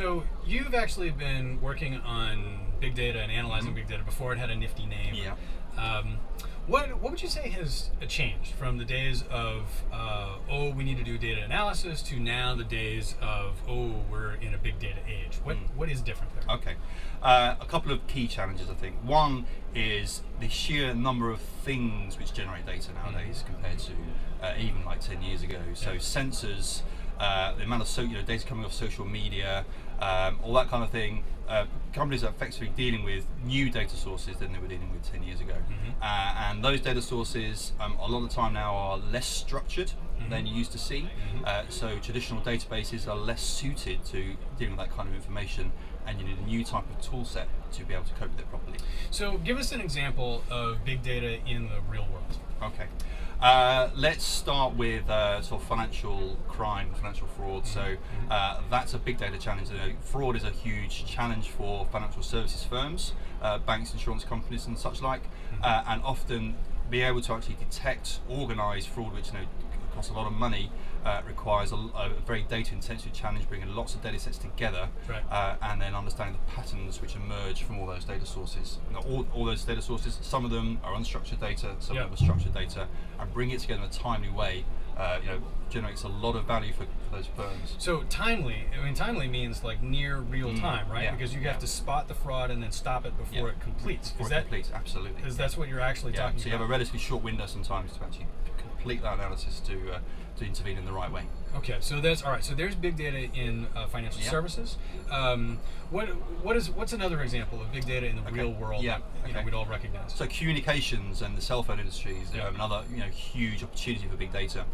So you've actually been working on big data and analyzing big data before it had a nifty name. Yeah. What would you say has changed from the days of we need to do data analysis to now the days of we're in a big data age? What is different there? Okay, a couple of key challenges I think. One is the sheer number of things which generate data nowadays compared to even like 10 years ago. So sensors, the amount of data coming off social media, all that kind of thing. Companies are effectively dealing with new data sources than they were dealing with 10 years ago. And those data sources, a lot of the time now, are less structured than you used to see. So traditional databases are less suited to dealing with that kind of information, and you need a new type of tool set to be able to cope with it properly. So give us an example of big data in the real world. Okay. Let's start with sort of financial crime, financial fraud. So that's a big data challenge. Fraud is a huge challenge for financial services firms, banks, insurance companies, and such like. And often, be able to actually detect organised fraud, which costs a lot of money, requires a very data-intensive challenge, bringing lots of data sets together, and then understanding the patterns which emerge from all those data sources. All those data sources, some of them are unstructured data, some of them are structured data, and bring it together in a timely way, generates a lot of value for those firms. So timely means like near real time, right? Because you have to spot the fraud and then stop it before it completes. Completes, absolutely. Because that's what you're actually talking about. So you have a relatively short window sometimes to actually complete that analysis to intervene in the right way. Okay, so that's all right. So there's big data in financial services. What's another example of big data in the real world that we'd all recognize? So communications and the cell phone industry is another huge opportunity for big data.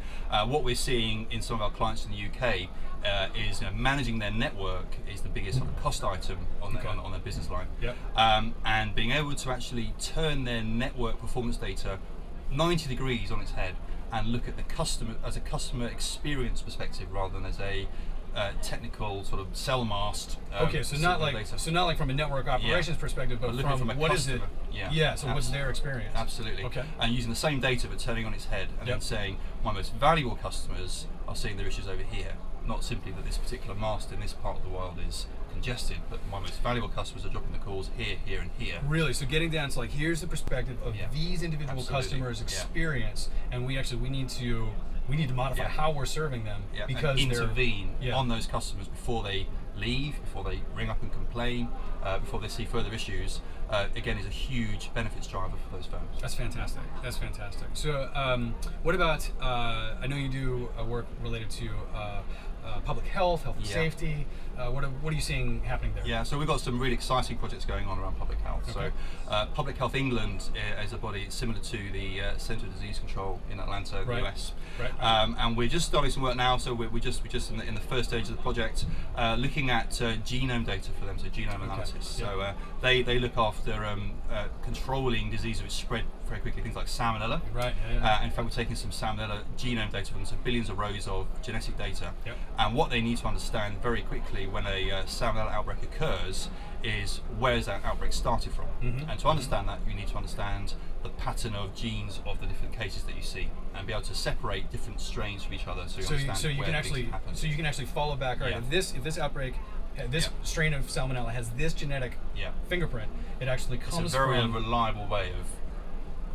What we're seeing in some of our clients in the UK is managing their network is the biggest sort of cost item on their business line. And being able to actually turn their network performance data 90 degrees on its head and look at the customer as a customer experience perspective rather than as a technical sort of cell mast. So not like from a network operations perspective, but from what is it? So what's their experience? Absolutely. Okay. And using the same data but turning on its head and then saying my most valuable customers are seeing their issues over here, not simply that this particular mast in this part of the world is congested, but my most valuable customers are dropping the calls here, here, and here. Really? So getting down to like, here's the perspective of these individual customers' experience, and we need to modify how we're serving them because and intervene on those customers before they leave, before they ring up and complain, before they see further issues. Again, is a huge benefits driver for those firms. That's fantastic. So, what about? I know you do work related to public health and safety. What are you seeing happening there? Yeah, so we've got some really exciting projects going on around public health. Okay. So Public Health England is a body similar to the Centre for Disease Control in Atlanta, in the US. And we're just starting some work now, so we're just in the first stage of the project, looking at genome data for them, so genome analysis. So they look after controlling diseases which spread very quickly, things like Salmonella. In fact, we're taking some Salmonella genome data from them, so billions of rows of genetic data. And what they need to understand very quickly when a Salmonella outbreak occurs is where's that outbreak started from. And to understand that, you need to understand the pattern of genes of the different cases that you see and be able to separate different strains from each other so you understand where things happen. So you can actually follow back, if this outbreak, this strain of Salmonella has this genetic fingerprint, it actually comes from... It's a very reliable way of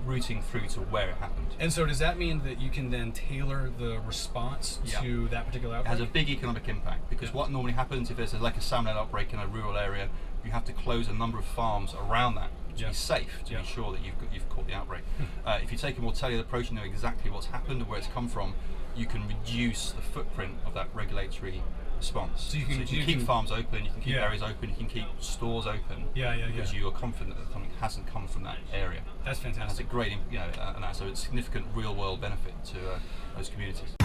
routing through to where it happened. And so does that mean that you can then tailor the response to that particular outbreak? It has a big economic impact because what normally happens if there's like a Salmonella outbreak in a rural area, you have to close a number of farms around that to be safe, to be sure that you've caught the outbreak. If you take a more tailored approach and know exactly what's happened and where it's come from, you can reduce the footprint of that regulatory response. So you can keep farms open, you can keep areas open, you can keep stores open because you are confident that something hasn't come from that area. That's fantastic. And that's a great, and that's a significant real world benefit to those communities.